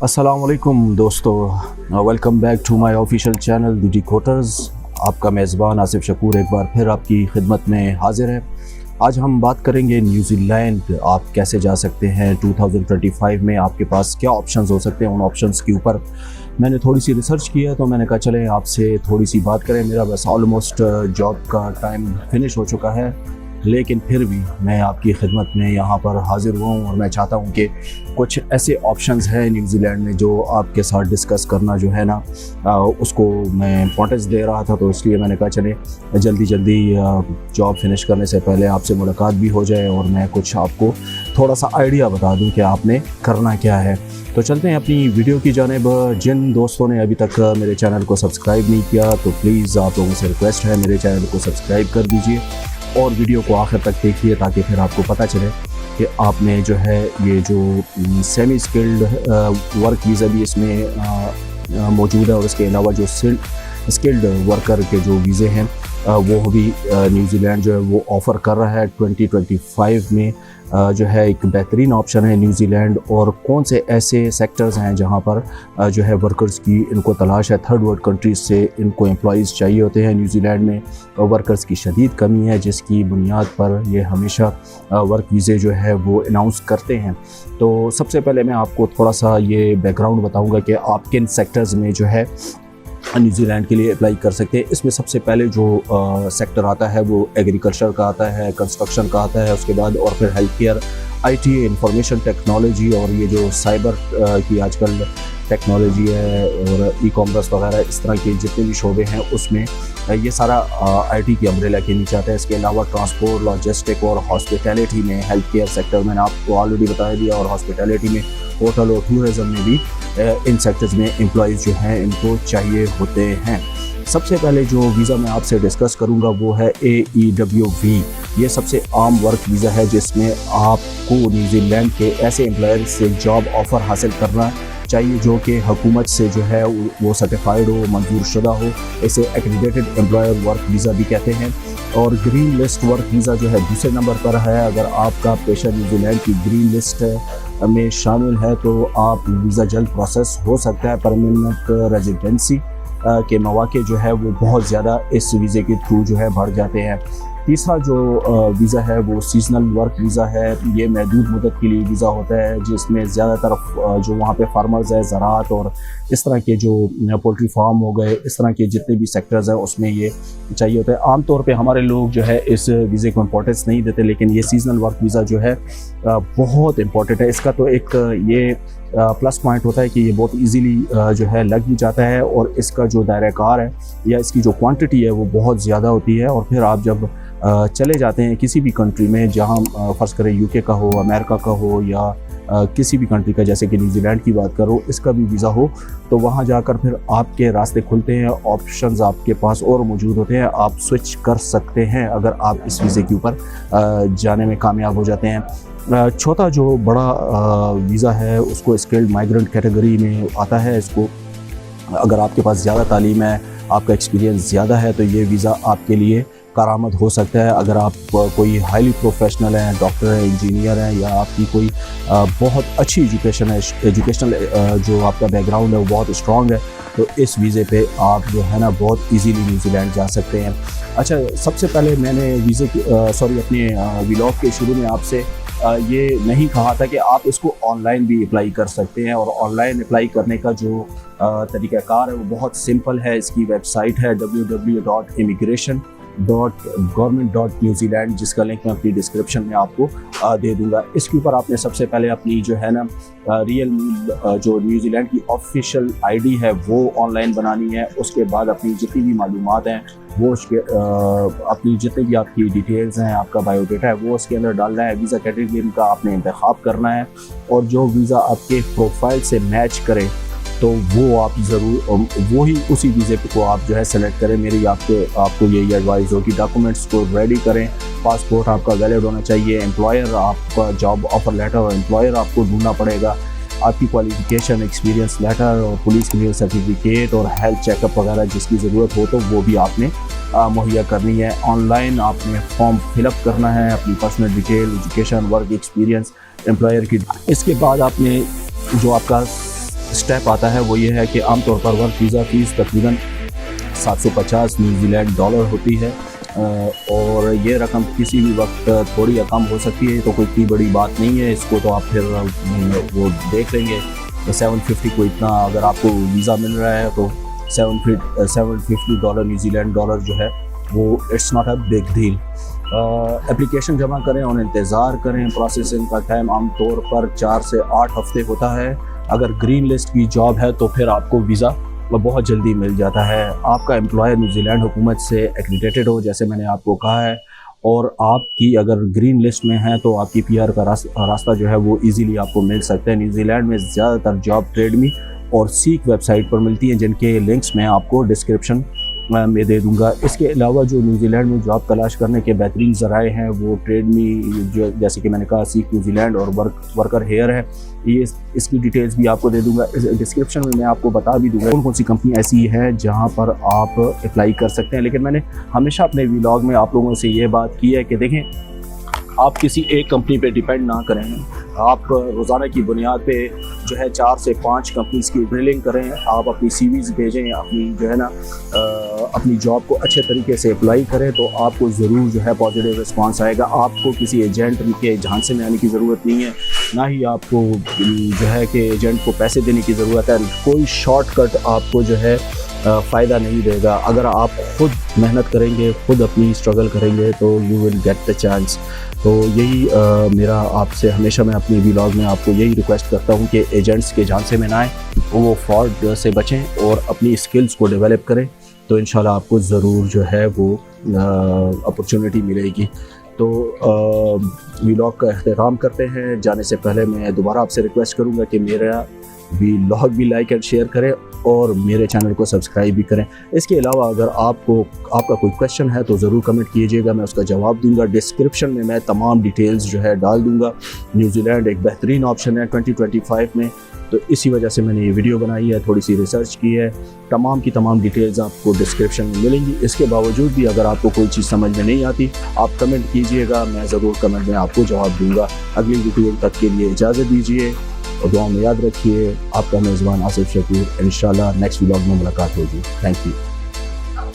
अस्सलाम वालेकुम दोस्तों, welcome back to my official channel the decoders. आपका मेज़बान आसिफ शकूर एक बार फिर आपकी खिदमत में हाजिर है। आज हम बात करेंगे न्यूजीलैंड आप कैसे जा सकते हैं 2025 में, आपके पास क्या ऑप्शंस हो सकते हैं। उन ऑप्शंस के ऊपर मैंने थोड़ी सी रिसर्च किया तो मैंने कहा चलें आपसे थोड़ी सी बात करें। मेरा बस ऑलमोस्ट जॉब का टाइम फिनिश हो चुका है, लेकिन फिर भी मैं आपकी खिदमत में यहाँ पर हाज़िर हुआ हूँ और मैं चाहता हूँ कि कुछ ऐसे ऑप्शंस हैं न्यूजीलैंड में जो आपके साथ डिस्कस करना जो है ना उसको मैं इम्पोर्टेंस दे रहा था। तो इसलिए मैंने कहा चले जल्दी जल्दी जॉब फिनिश करने से पहले आपसे मुलाकात भी हो जाए और मैं कुछ आपको थोड़ा सा आइडिया बता दूँ कि आपने करना क्या है। तो चलते हैं अपनी वीडियो की जानिब। जिन दोस्तों ने अभी तक मेरे चैनल को सब्सक्राइब नहीं किया तो प्लीज़ आप लोगों से रिक्वेस्ट है मेरे चैनल को सब्सक्राइब कर दीजिए और वीडियो को आखिर तक देखिए ताकि फिर आपको पता चले कि आपने जो है ये जो सेमी स्किल्ड वर्क वीज़ा भी इसमें मौजूद है और इसके अलावा जो स्किल्ड वर्कर के जो वीज़े हैं वो भी न्यूजीलैंड जो है वो ऑफ़र कर रहा है 2025 में। जो है एक बेहतरीन ऑप्शन है न्यूजीलैंड। और कौन से ऐसे सेक्टर्स हैं जहां पर जो है वर्कर्स की इनको तलाश है। थर्ड वर्ल्ड कंट्रीज़ से इनको एम्प्लॉइज़ चाहिए होते हैं न्यूजीलैंड में, वर्कर्स की शदीद कमी है जिसकी बुनियाद पर ये हमेशा वर्क वीज़े जो है वो अनाउंस करते हैं। तो सबसे पहले मैं आपको थोड़ा सा ये बैकग्राउंड बताऊँगा कि आप किन सेक्टर्स में जो है न्यूजीलैंड के लिए अप्लाई कर सकते हैं। इसमें सबसे पहले जो सेक्टर आता है वो एग्रीकल्चर का आता है, कंस्ट्रक्शन का आता है, उसके बाद और फिर health care, IT, information technology और ये जो साइबर की आजकल टेक्नोलॉजी है और ई-कॉमर्स वगैरह इस तरह के जितने भी शोबे हैं उसमें ये सारा IT की अम्ब्रेला के नीचे आता है। इसके अलावा ट्रांसपोर्ट, लॉजिस्टिक और हॉस्पिटैलिटी में, हेल्थ केयर सेक्टर मैंने आपको ऑलरेडी बता दिया, और हॉस्पिटैलिटी में, होटल और टूरिज़म में भी इन सेक्टर्स में एम्प्लॉइज़ जो हैं इनको चाहिए होते हैं। सबसे पहले जो वीज़ा मैं आपसे डिस्कस करूंगा वो है AEWV। ये सबसे आम वर्क वीज़ा है जिसमें आपको न्यूजीलैंड के ऐसे एम्प्लॉयर से जॉब ऑफ़र हासिल करना चाहिए जो कि हुकूमत से जो है वो सर्टिफाइड हो, मंजूर शुदा हो। इसे एक्रेडिटेड एम्प्लॉयर वर्क वीज़ा भी कहते हैं। और ग्रीन लिस्ट वर्क वीज़ा जो है दूसरे नंबर पर है। अगर आपका पेशा न्यूजीलैंड की ग्रीन लिस्ट में शामिल है तो आप वीज़ा जल्द प्रोसेस हो सकता है। परमानेंट रेजिडेंसी के मौके जो है वो बहुत ज़्यादा इस वीज़े के थ्रू जो है बढ़ जाते हैं। तीसरा जो वीज़ा है वो सीजनल वर्क वीज़ा है। ये महदूद मुद्दत के लिए वीज़ा होता है जिसमें ज़्यादातर जो वहाँ पे फार्मर्स है, ज़राअत और इस तरह के जो पोल्ट्री फार्म हो गए, इस तरह के जितने भी सेक्टर्स हैं उसमें ये चाहिए होता है। आमतौर पे हमारे लोग जो है इस वीज़े को इम्पोर्टेंस नहीं देते, लेकिन ये सीजनल वर्क वीज़ा जो है बहुत इम्पोर्टेंट है। इसका तो एक ये प्लस पॉइंट होता है कि ये बहुत इजीली जो है लग भी जाता है और इसका जो दायरा कार है या इसकी जो क्वांटिटी है वो बहुत ज़्यादा होती है। और फिर आप जब चले जाते हैं किसी भी कंट्री में, जहां फ़र्ज़ करें UK का हो, अमेरिका का हो या किसी भी कंट्री का, जैसे कि न्यूजीलैंड की बात करो, इसका भी वीज़ा हो, तो वहां जाकर फिर आपके रास्ते खुलते हैं, ऑप्शंस आपके पास और मौजूद होते हैं। आप स्विच कर सकते हैं अगर आप इस वीज़े के ऊपर जाने में कामयाब हो जाते हैं। चौथा जो बड़ा वीज़ा है उसको स्किल्ड माइग्रेंट कैटेगरी में आता है। इसको अगर आपके पास ज़्यादा तालीम है, आपका एक्सपीरियंस ज़्यादा है तो ये वीज़ा आपके लिए कारामद हो सकता है। अगर आप कोई हाईली प्रोफेशनल हैं, डॉक्टर हैं, इंजीनियर हैं, या आपकी कोई बहुत अच्छी एजुकेशनल जो आपका बैकग्राउंड है वो बहुत स्ट्रॉन्ग है, तो इस वीज़े पे आप जो है ना बहुत इजीली न्यूजीलैंड जा सकते हैं। अच्छा, सबसे पहले मैंने वीज़े की अपने व्लॉग के शुरू में आपसे ये नहीं कहा था कि आप इसको ऑनलाइन भी अप्लाई कर सकते हैं। और ऑनलाइन अप्लाई करने का जो तरीक़ाकार है वो बहुत सिंपल है। इसकी वेबसाइट है www.immigration.government.newzealand, जिसका लिंक मैं अपनी डिस्क्रिप्शन में आपको दे दूंगा। इसके ऊपर आपने सबसे पहले अपनी जो है ना रियल जो न्यूजीलैंड की ऑफिशियल ID है वो ऑनलाइन बनानी है। उसके बाद अपनी जितनी भी मालूमात हैं वो उसके अपनी जितनी भी आपकी डिटेल्स हैं, आपका बायोडाटा है वो उसके अंदर डालना है। वीज़ा कैटेगरी का आपने इंतखाब करना है और जो वीज़ा आपके प्रोफाइल से मैच करे तो वो आप ज़रूर वही उसी वीज़े को आप जो है सेलेक्ट करें। मेरी आपको यही एडवाइस हो कि डॉक्यूमेंट्स को रेडी करें। पासपोर्ट आपका वैलिड होना चाहिए। एम्प्लॉयर आपका जॉब ऑफर लेटर और एम्प्लॉयर आपको ढूंढना पड़ेगा। आपकी क्वालिफिकेशन, एक्सपीरियंस लेटर और पुलिस क्लियर सर्टिफिकेट और हेल्थ चेकअप वगैरह जिसकी ज़रूरत हो तो वो भी आपने मुहैया करनी है। ऑनलाइन आपने फॉर्म फिलअप करना है, अपनी personal detail, education, work experience, employer की। इसके बाद आपने जो आपका स्टेप आता है वो ये है कि आमतौर पर वर्क वीज़ा फ़ीस तकरीबन 750 न्यूजीलैंड डॉलर होती है, और ये रकम किसी भी वक्त थोड़ी या कम हो सकती है, तो कोई इतनी बड़ी बात नहीं है। इसको तो आप फिर वो देख लेंगे। तो 750 को इतना अगर आपको वीज़ा मिल रहा है तो 750 डॉलर न्यूजीलैंड डॉलर जो है वो it's not a big deal. Application जमा करें और इंतज़ार करें। प्रोसेसिंग का टाइम आमतौर पर 4 से 8 हफ्ते होता है। अगर ग्रीन लिस्ट की जॉब है तो फिर आपको वीज़ा बहुत जल्दी मिल जाता है। आपका एम्प्लॉयर न्यूजीलैंड हुकूमत से एक्रेडिटेड हो, जैसे मैंने आपको कहा है, और आपकी अगर ग्रीन लिस्ट में है तो आपकी पीआर का रास्ता जो है वो इजीली आपको मिल सकता है। न्यूजीलैंड में ज़्यादातर जॉब ट्रेडमी और सीक वेबसाइट पर मिलती हैं, जिनके लिंक्स मैं आपको डिस्क्रिप्शन में दे दूंगा। इसके अलावा जो न्यूजीलैंड में जॉब तलाश करने के बेहतरीन ज़राए हैं वो ट्रेडमी, जो जैसे कि मैंने कहा, सीक न्यूजीलैंड और वर्कर हेयर है। ये इसकी डिटेल्स भी आपको दे दूंगा। इस डिस्क्रिप्शन में मैं आपको बता भी दूंगा कौन कौन सी कंपनी ऐसी है जहां पर आप अप्लाई कर सकते हैं। लेकिन मैंने हमेशा अपने व्लॉग में आप लोगों से ये बात की है कि देखें, आप किसी एक कंपनी पे डिपेंड ना करें। आप रोज़ाना की बुनियाद पे जो है 4 से 5 कंपनीज़ की ड्रिलिंग करें। आप अपनी सीवीज़ भेजें, अपनी जो है ना अपनी जॉब को अच्छे तरीके से अप्लाई करें, तो आपको ज़रूर जो है पॉजिटिव रिस्पांस आएगा। आपको किसी एजेंट के झांसे में आने की ज़रूरत नहीं है, ना ही आपको जो है कि एजेंट को पैसे देने की ज़रूरत है। कोई शॉर्टकट आपको जो है फ़ायदा नहीं देगा। अगर आप खुद मेहनत करेंगे, खुद अपनी स्ट्रगल करेंगे, तो you will get the chance. तो यही मेरा आपसे हमेशा, मैं अपनी व्लॉग में आपको यही रिक्वेस्ट करता हूँ कि एजेंट्स के झांसे में ना आए, वो फ्रॉड से बचें और अपनी स्किल्स को डेवलप करें, तो इंशाल्लाह आपको ज़रूर जो है वो अपॉर्चुनिटी मिलेगी। तो व्लॉग का अख्तिताम करते हैं। जाने से पहले मैं दोबारा आपसे रिक्वेस्ट करूँगा कि मेरा व्लॉग भी लाइक एंड शेयर करें और मेरे चैनल को सब्सक्राइब भी करें। इसके अलावा अगर आपका कोई क्वेश्चन है तो ज़रूर कमेंट कीजिएगा, मैं उसका जवाब दूंगा। डिस्क्रिप्शन में मैं तमाम डिटेल्स जो है डाल दूंगा। न्यूजीलैंड एक बेहतरीन ऑप्शन है 2025 में, तो इसी वजह से मैंने ये वीडियो बनाई है, थोड़ी सी रिसर्च की है। तमाम की तमाम डिटेल्स आपको डिस्क्रिप्शन में मिलेंगी। इसके बावजूद भी अगर आपको कोई चीज़ समझ में नहीं आती, आप कमेंट कीजिएगा, मैं ज़रूर कमेंट में आपको जवाब दूंगा। अगली वीडियो तक के लिए इजाज़त दीजिए और दुआ में याद रखिए। आपका मेज़बान आसिफ शकूर। इंशाल्लाह नेक्स्ट व्लॉग में मुलाकात होगी। Thank you.